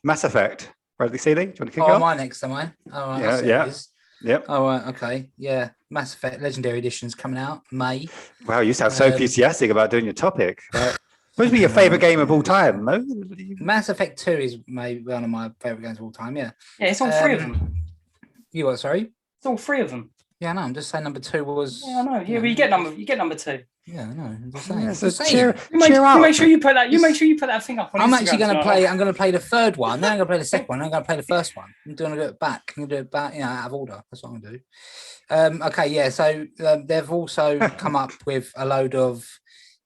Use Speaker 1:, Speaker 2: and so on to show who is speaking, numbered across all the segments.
Speaker 1: Mass Effect. Bradley Seeley, do you want to kick
Speaker 2: Oh,
Speaker 1: off?
Speaker 2: am I next? Am I? Oh, right,
Speaker 1: Yeah,
Speaker 2: I see
Speaker 1: yeah.
Speaker 2: it is.
Speaker 1: Yep.
Speaker 2: Oh, right, okay. Yeah. Mass Effect Legendary Edition's coming out May.
Speaker 1: Wow, you sound so
Speaker 2: Um,
Speaker 1: enthusiastic about doing your topic. Like, supposed to be your favorite game of all time, no?
Speaker 2: Mass Effect 2 is maybe one of my favorite games of all time. Yeah.
Speaker 3: Yeah, it's all three of them.
Speaker 2: You what? Sorry.
Speaker 3: It's all three of them.
Speaker 2: Yeah, no. I'm just saying number 2 was.
Speaker 3: Yeah, I know. Yeah, but you get number 2.
Speaker 2: Yeah, I know. I'm just saying.
Speaker 1: Yeah, so
Speaker 2: Just saying.
Speaker 1: cheer
Speaker 3: You
Speaker 1: up.
Speaker 3: make sure you put that. You make sure you put that thing up on
Speaker 2: I'm
Speaker 3: Instagram
Speaker 2: actually going to
Speaker 3: tonight.
Speaker 2: play. I'm going to play the third one. Then I'm going to play the second one. I'm going to play the first one. I'm going to do it back. I'm going to do it back. Out of order. That's what I'm going to do. Okay, yeah. So they've also come up with a load of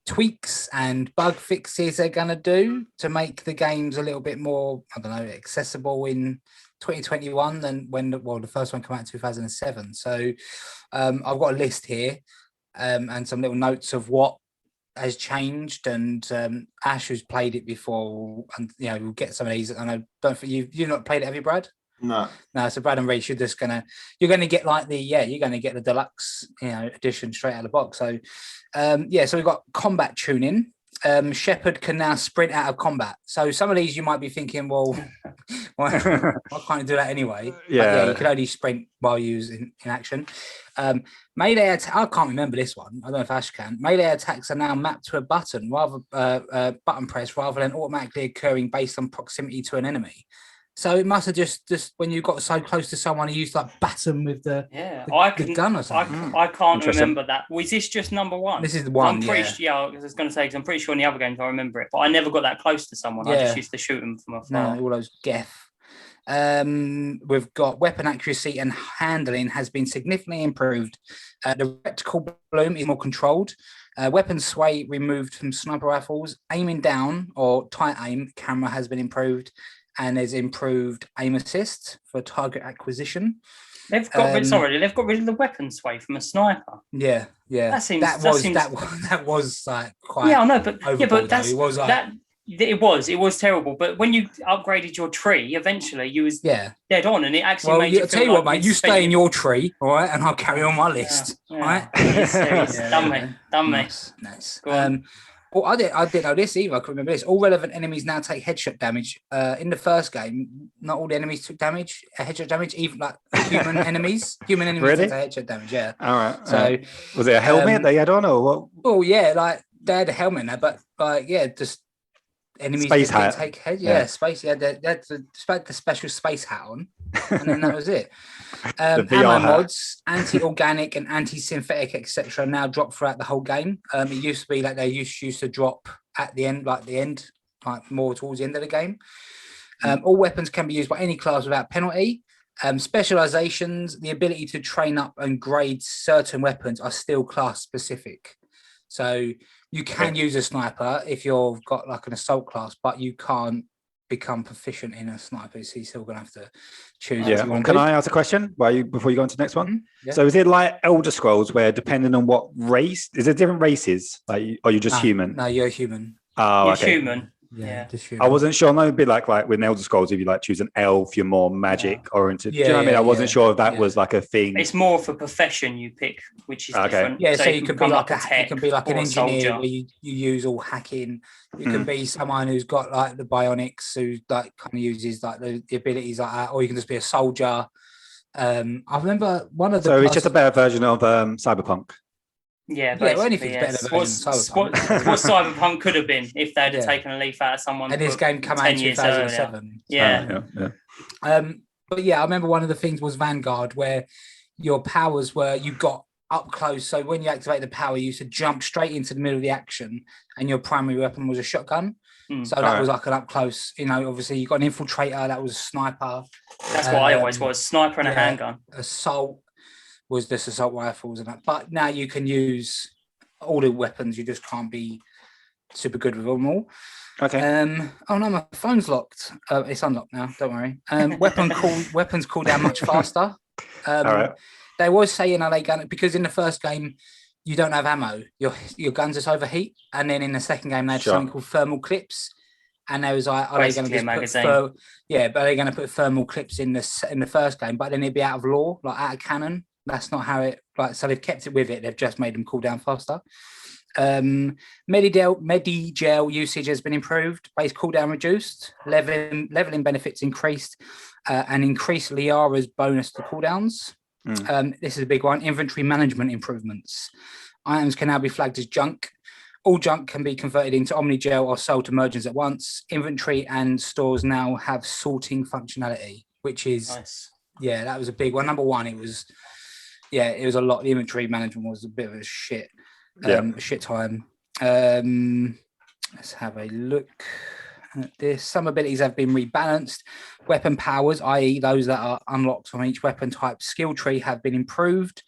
Speaker 2: tweaks and bug fixes they're going to do to make the games a little bit more, I don't know, accessible in 2021 than when the first one came out in 2007. So I've got a list here and some little notes of what has changed, and Ash, who's played it before, and we'll get some of these. And I don't think you've not played it, have you, Brad?
Speaker 4: No.
Speaker 2: So Brad and Reece, you're going to get the deluxe edition straight out of the box. So so we've got combat tuning. Shepard can now sprint out of combat. So some of these you might be thinking, well, why can't you do that anyway?
Speaker 1: Yeah,
Speaker 2: you can only sprint while you're in action. Melee attack. I can't remember this one. I don't know if Ash can. Melee attacks are now mapped to a button button press rather than automatically occurring based on proximity to an enemy. So it must have just when you got so close to someone, you used to bat them with the gun or something.
Speaker 3: I can't remember that. Was this just number 1?
Speaker 2: This is the one.
Speaker 3: I'm pretty sure. Yeah, I was going to say because I'm pretty sure in the other games I remember it, but I never got that close to someone. I just used to shoot them from afar.
Speaker 2: No, all those geff. We've got weapon accuracy and handling has been significantly improved. The reticle bloom is more controlled. Weapon sway removed from sniper rifles. Aiming down or tight aim camera has been improved. And there's improved aim assist for target acquisition.
Speaker 3: They've got rid of the weapon sway from a sniper.
Speaker 2: Yeah. That was like quite.
Speaker 3: Yeah, I know, but
Speaker 2: it
Speaker 3: was terrible. But when you upgraded your tree, eventually you was dead on, and it actually made you feel
Speaker 2: tell you what, mate. You stay in your tree, all right, and I'll carry on my list, all right?
Speaker 3: Done me.
Speaker 2: Nice. I didn't know this either. I couldn't remember this. All relevant enemies now take headshot damage. In the first game, not all the enemies took headshot damage, even like human enemies. Human enemies
Speaker 1: really?
Speaker 2: took headshot damage, yeah.
Speaker 1: All right.
Speaker 2: So
Speaker 1: was it a helmet they had on or what?
Speaker 2: Oh yeah, like they had a helmet now, but just enemies
Speaker 1: space hat.
Speaker 2: Take head, space. Yeah, they had the special space hat on, and then that was it. Ammo mods, anti-organic and anti-synthetic, etc., now drop throughout the whole game. It used to be like they used to drop at the end, like more towards the end of the game. All weapons can be used by any class without penalty. Specializations, the ability to train up and grade certain weapons are still class specific. So you can use a sniper if you've got like an assault class, but you can't become proficient in a sniper. So you're still going to have to choose.
Speaker 1: Yeah. Can I ask a question before you go on to the next one?
Speaker 2: Mm-hmm. Yeah.
Speaker 1: So is it like Elder Scrolls where depending on what race, is there different races? Like, are you just human?
Speaker 2: No, you're human.
Speaker 1: Oh,
Speaker 3: you're
Speaker 1: okay.
Speaker 3: human.
Speaker 2: Yeah, just human.
Speaker 1: I wasn't sure. No, it'd be like with Elder Scrolls, if you like choose an elf, you're more magic oriented. Do you know what I mean? I wasn't sure if that was like a thing.
Speaker 3: It's more for profession you pick, which is different.
Speaker 2: Yeah, so you could be like an engineer where you use all hacking. You can be someone who's got like the bionics, who like kind of uses like the abilities like that, or you can just be a soldier. I remember one of the.
Speaker 1: So it's just a better version of Cyberpunk.
Speaker 3: Yeah,
Speaker 2: anything's better than
Speaker 3: what Cyberpunk could have been if they'd have taken a leaf out of someone.
Speaker 2: And this game came out in 2007.
Speaker 3: Yeah.
Speaker 2: But yeah, I remember one of the things was Vanguard, where your powers were you got up close. So when you activate the power, you used to jump straight into the middle of the action, and your primary weapon was a shotgun. So that was like an up close. Obviously you got an infiltrator, that was a sniper.
Speaker 3: That's what I always was, sniper and a handgun.
Speaker 2: Assault was just assault rifles and that. But now you can use all the weapons. You just can't be super good with them all.
Speaker 1: Okay.
Speaker 2: Oh no, my phone's locked. It's unlocked now. Don't worry. Weapons cool down much faster.
Speaker 1: All right.
Speaker 2: They was saying are they going because in the first game you don't have ammo. Your guns just overheat, and then in the second game they had something called thermal clips. And they was like, are they going to just but are they going to put thermal clips in the first game? But then it'd be out of law, like out of canon. That's not how it. So they've kept it with it. They've just made them cool down faster. Medigel usage has been improved, base cooldown reduced, leveling benefits increased, and increased Liara's bonus to cooldowns. This is a big one. Inventory management improvements. Items can now be flagged as junk. All junk can be converted into Omnigel or sold to merchants at once. Inventory and stores now have sorting functionality, which is
Speaker 3: nice.
Speaker 2: Yeah, that was a big one. Number one, it was a lot. The inventory management was a bit of a shit time. Let's have a look at this. Some abilities have been rebalanced. Weapon powers, i.e. those that are unlocked on each weapon type skill tree, have been improved.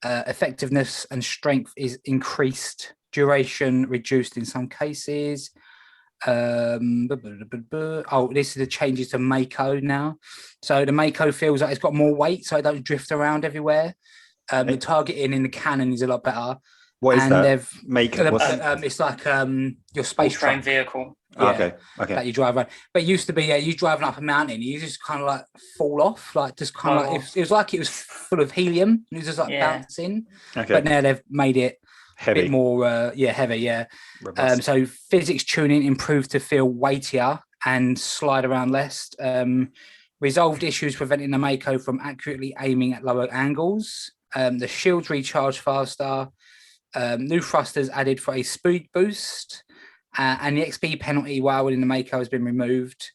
Speaker 2: Effectiveness and strength is increased. Duration reduced in some cases. This is the changes to Mako now. So the Mako feels like it's got more weight, so it don't drift around everywhere. The targeting in the cannon is a lot better.
Speaker 1: What is that? Mako?
Speaker 2: It's like your space train
Speaker 3: vehicle.
Speaker 1: Yeah, okay.
Speaker 2: That you drive around. But it used to be, you driving up a mountain, you just kind of like fall off, like just kind of like it was like it was full of helium. It was just like bouncing. Okay. But now they've made it
Speaker 1: heavy.
Speaker 2: A bit more heavy, so physics tuning improved to feel weightier and slide around less. Resolved issues preventing the Mako from accurately aiming at lower angles. The shields recharge faster. New thrusters added for a speed boost, and the XP penalty while in the Mako has been removed.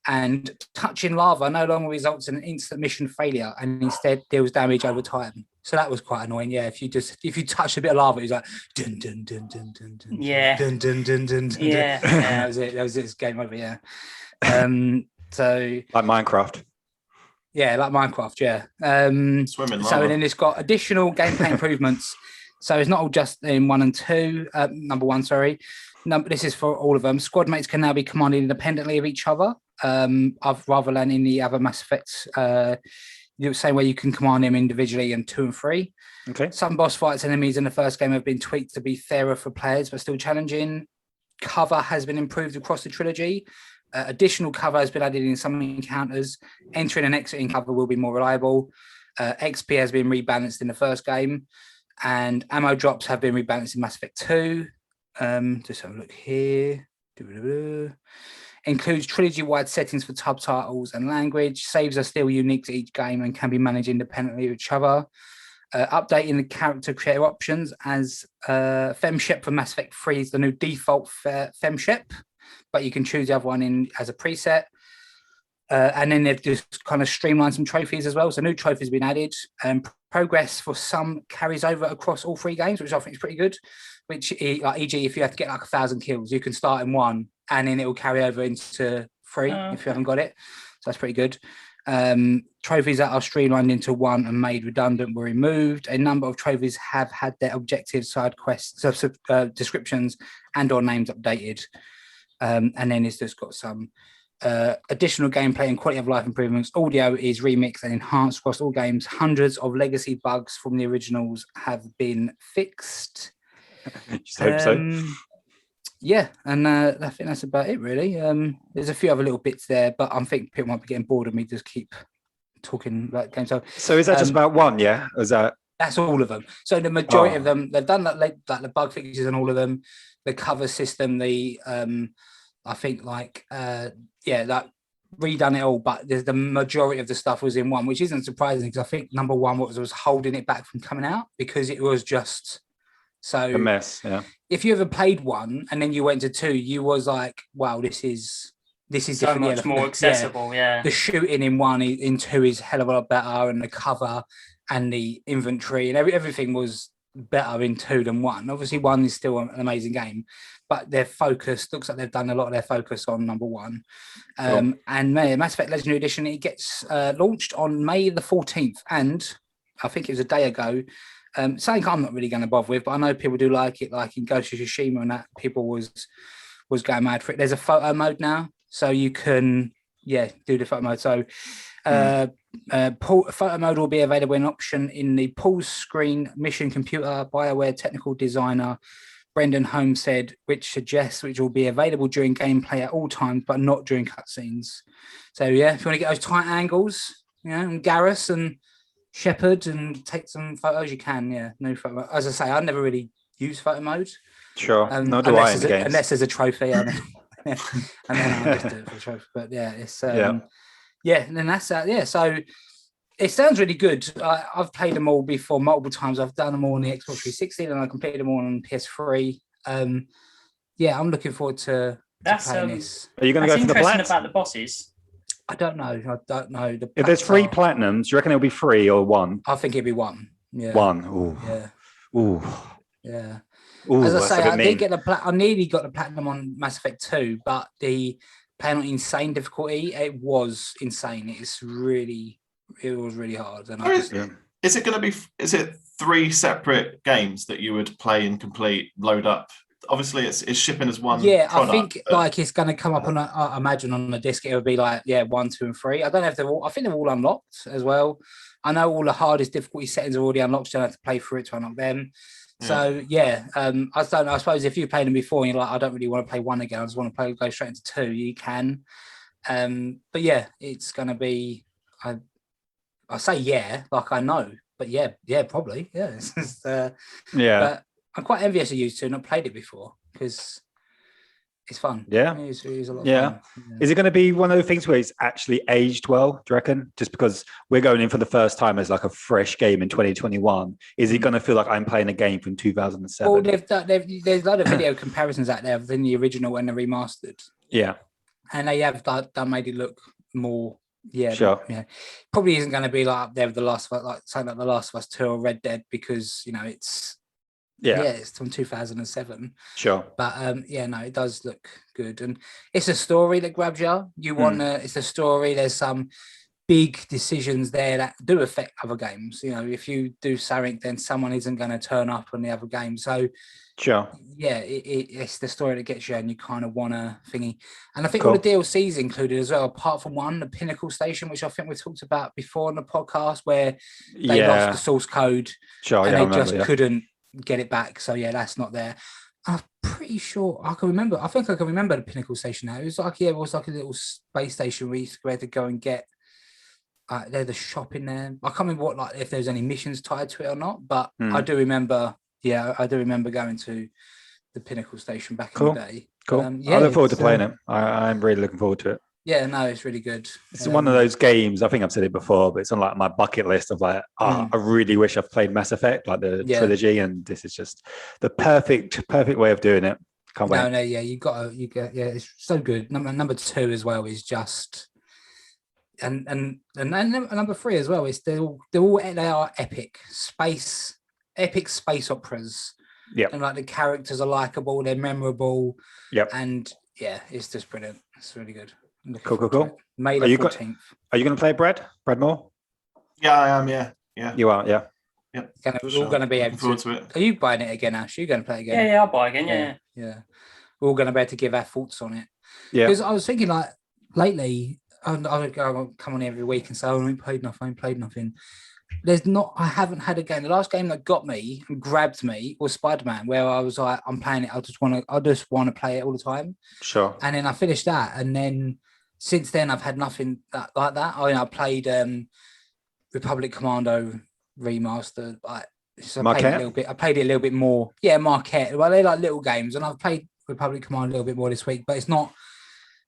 Speaker 2: And touching lava no longer results in an instant mission failure, and instead deals damage over time. So that was quite annoying. Yeah, if you touch a bit of lava, it was like dun dun dun dun dun dun.
Speaker 3: Yeah.
Speaker 2: Dun dun dun dun dun.
Speaker 3: Yeah.
Speaker 2: That was it. That was it. Game over. Yeah. So
Speaker 1: like Minecraft.
Speaker 2: Yeah, like Minecraft. Yeah.
Speaker 4: Swimming lava.
Speaker 2: So and then it's got additional gameplay improvements. So it's not all just in 1 and 2. Number one, sorry. This is for all of them. Squad mates can now be commanded independently of each other, rather than in the other Mass Effects. The same way you can command them individually in 2 and 3.
Speaker 1: Okay.
Speaker 2: Some boss fights enemies in the first game have been tweaked to be fairer for players, but still challenging. Cover has been improved across the trilogy. Additional cover has been added in some encounters. Entering and exiting cover will be more reliable. XP has been rebalanced in the first game, and ammo drops have been rebalanced in Mass Effect 2. Just have a look here. Includes trilogy-wide settings for subtitles and language. Saves are still unique to each game and can be managed independently of each other. Updating the character creator options as FemShep for Mass Effect 3 is the new default FemShep, but you can choose the other one in as a preset. And then they've just kind of streamlined some trophies as well. So new trophies have been added. Progress for some carries over across all 3 games, which I think is pretty good. Which, like, e.g., if you have to get like 1,000 kills, you can start in 1 and then it will carry over into 3 if you haven't got it. So that's pretty good. Trophies that are streamlined into 1 and made redundant were removed. A number of trophies have had their objectives, side quests, descriptions and or names updated. And then it's just got some additional gameplay and quality of life improvements. Audio is remixed and enhanced across all games. Hundreds of legacy bugs from the originals have been fixed.
Speaker 1: Just hope so.
Speaker 2: Yeah, and I think that's about it, really. There's a few other little bits there, but I think people might be getting bored of me just keep talking about games.
Speaker 1: So is that just about one? Yeah, or is that?
Speaker 2: That's all of them. So the majority of them, they've done that, like the bug fixes and all of them. The cover system, I think like that redone it all, but the majority of the stuff was in 1, which isn't surprising because I think number 1 was holding it back from coming out because it was just so
Speaker 1: a mess. Yeah.
Speaker 2: If you ever played 1 and then you went to 2, you was like, wow, this is
Speaker 3: so much more accessible. Yeah.
Speaker 2: The shooting in 1 in 2 is a hell of a lot better, and the cover and the inventory and everything was better in 2 than 1. Obviously 1 is still an amazing game, but their focus looks like they've done a lot of their focus on number 1. And Mass Effect Legendary Edition, it gets launched on May the 14th, and I think it was a day ago. Something I'm not really going to bother with, but I know people do like it, like in Ghost of Tsushima and that, people was going mad for it. There's a photo mode now, so you can do the photo mode. So photo mode will be available in option in the pause screen mission computer. BioWare technical designer Brendan Holmes said, which will be available during gameplay at all times, but not during cutscenes. So if you want to get those tight angles, and Garrus and Shepard and take some photos, you can. No photo mode. As I say, I never really use photo mode.
Speaker 1: Sure. No, do I in the games.
Speaker 2: Unless there's a trophy on it. And then I'll just do it for the trophy. But yeah, it's and then that's that. Yeah, so it sounds really good. I've played them all before multiple times. I've done them all on the Xbox 360 and I completed them all on PS3. Yeah, I'm looking forward to playing this.
Speaker 1: Are you going to go for the plat?
Speaker 3: About the bosses?
Speaker 1: I don't know. If there's 3 platinums, do you reckon it'll be 3 or 1?
Speaker 2: I think it'll be 1. Yeah.
Speaker 1: 1. Ooh.
Speaker 2: Yeah.
Speaker 1: Ooh.
Speaker 2: Yeah.
Speaker 1: Ooh,
Speaker 2: as I say, I did get I nearly got the platinum on Mass Effect 2, but the playing on insane difficulty, it was insane. It was really hard. And
Speaker 4: is it going to be? Is it 3 separate games that you would play and complete, load up? Obviously, it's shipping as one.
Speaker 2: Yeah, product, I think like it's going to come up on. I imagine on the disc it would be like 1, 2, and 3. I don't know if they're all. I think they're all unlocked as well. I know all the hardest difficulty settings are already unlocked. So you don't have to play through it to unlock them. So I suppose if you played them before and you're like, I don't really want to play 1 again, I just want to go straight into 2, you can. But yeah, it's gonna be I say like I know, but probably. Yeah. It's just, but I'm quite envious of you two not played it before because it's fun.
Speaker 1: Yeah.
Speaker 2: It's a lot of fun. Yeah.
Speaker 1: Is it going to be one of those things where it's actually aged well, do you reckon? Just because we're going in for the first time as like a fresh game in 2021, is it going to feel like I'm playing a game from 2007?
Speaker 2: Well, there's a lot of video comparisons out there between the original and the remastered.
Speaker 1: Yeah.
Speaker 2: And they have done made it look more,
Speaker 1: sure.
Speaker 2: Yeah. Probably isn't going to be like up there with The Last of Us, like something like The Last of Us 2 or Red Dead because, it's it's from 2007.
Speaker 1: Sure.
Speaker 2: But it does look good. And it's a story that grabs you. It's a story. There's some big decisions there that do affect other games. If you do something, then someone isn't going to turn up on the other game. So
Speaker 1: sure.
Speaker 2: Yeah, it's the story that gets you and you kind of want to thingy. And I think all the DLCs included as well, apart from one, the Pinnacle Station, which I think we talked about before in the podcast, where they lost the source code and they just couldn't get it back. So that's not there. I'm pretty sure I can remember. I think I can remember the Pinnacle Station now. It was like a little space station where you had to go and get there's a shop in there. I can't remember if there's any missions tied to it or not, but I do remember. Yeah, I do remember going to the Pinnacle Station back in the day.
Speaker 1: Cool. I look forward to playing it. I'm really looking forward to it.
Speaker 2: Yeah, no, it's really good.
Speaker 1: It's one of those games, I think I've said it before, but it's on like my bucket list of like, I really wish I've played Mass Effect, like the trilogy, and this is just the perfect way of doing it. Can't wait.
Speaker 2: No, it's so good. Number 2 as well is just, and number 3 as well is they are epic space operas.
Speaker 1: Yeah,
Speaker 2: and like the characters are likable, they're memorable.
Speaker 1: Yep,
Speaker 2: and it's just brilliant. It's really good.
Speaker 1: Cool.
Speaker 2: May the 14th.
Speaker 1: Are you going to play Brad Moore?
Speaker 4: Yeah, I am. Yeah.
Speaker 1: You are. Yeah.
Speaker 4: Yep.
Speaker 2: We're all going to be able to it. Are you buying it again, Ash? Are you going to play it again?
Speaker 3: Yeah, I'll buy it again.
Speaker 2: Yeah. We're all going to be able to give our thoughts on it.
Speaker 1: Yeah.
Speaker 2: Because I was thinking, like, lately, I would come on every week and say, I ain't played nothing. I haven't had a game. The last game that got me and grabbed me was Spider-Man, where I was like, I'm playing it. I just want to play it all the time.
Speaker 1: Sure.
Speaker 2: And then I finished that, and then since then I've had nothing like that. I played Republic Commando Remastered. I played it a little bit more. Yeah, Marquette. Well, they're like little games, and I've played Republic Commando a little bit more this week, but it's not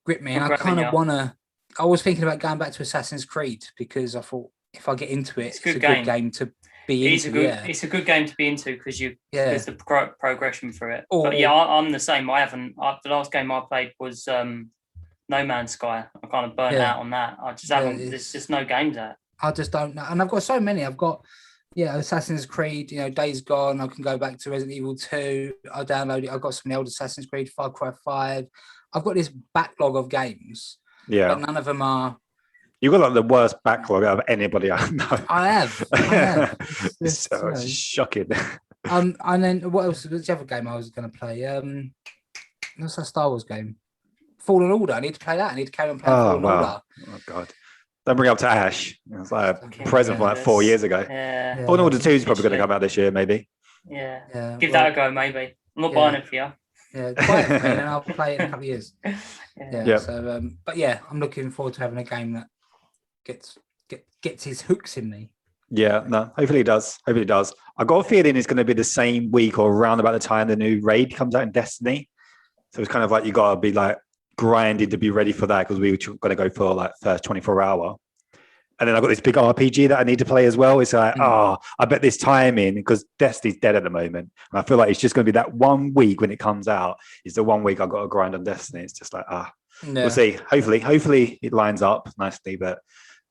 Speaker 2: gripped me. And I kind of want to. I was thinking about going back to Assassin's Creed because I thought, if I get into it, it's a good game to be into.
Speaker 3: It's a good game to be into because there's the progression through it. I'm the same. The last game I played was No Man's Sky. I kind of burnt out on that. I just haven't. There's just no games out.
Speaker 2: I just don't know, and I've got so many. I've got Assassin's Creed. Days Gone. I can go back to Resident Evil 2. I download it. I've got some of the old Assassin's Creed, Far Cry 5. I've got this backlog of games. Yeah, but none of them are.
Speaker 1: You've got like the worst backlog out of anybody I know.
Speaker 2: I have.
Speaker 1: It's shocking.
Speaker 2: And then what else? What's the other game I was going to play? What's that Star Wars game? Fallen Order. I need to play that. I need to carry on playing Fallen Order.
Speaker 1: Oh God! Don't bring it up to Ash. It was like a present from like 4 years ago.
Speaker 3: Yeah.
Speaker 1: Fallen Order 2 is probably going to come out this year, maybe.
Speaker 3: Yeah. Give that a go, maybe. I'm not buying it for you.
Speaker 2: Yeah, buy it for me, and I'll play it in a couple of years. So, I'm looking forward to having a game that gets his hooks in me.
Speaker 1: Yeah, no, hopefully it does. Hopefully it does. I got a feeling it's going to be the same week or around about the time the new raid comes out in Destiny. So it's kind of like you got to be like grinding to be ready for that because we were going to go for like first 24 hour. And then I've got this big RPG that I need to play as well. It's like, I bet this timing, because Destiny's dead at the moment. And I feel like it's just going to be that 1 week when it comes out is the 1 week I've got to grind on Destiny. It's just like, we'll see. Hopefully it lines up nicely, but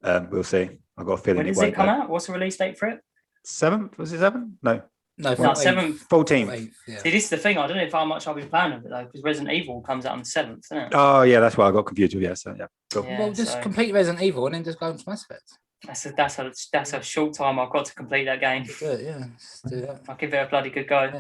Speaker 1: we'll see. I've got a feeling
Speaker 3: when does it come out? What's the release date for it?
Speaker 1: 7th? Was it 7? No,
Speaker 3: 7th.
Speaker 1: 14th.
Speaker 2: Yeah.
Speaker 3: See, this is the thing. I don't know if how much I'll be playing of it though, because Resident Evil comes out on the 7th, isn't it?
Speaker 1: Oh yeah, that's why I got confused with. Yeah, so yeah. Cool.
Speaker 2: Yeah, well, just complete Resident Evil and then just go into Mass Effect.
Speaker 3: That's a short time I've got to complete that game.
Speaker 2: Let's do it, yeah. Let's do that.
Speaker 3: I'll give it a bloody good go. Yeah.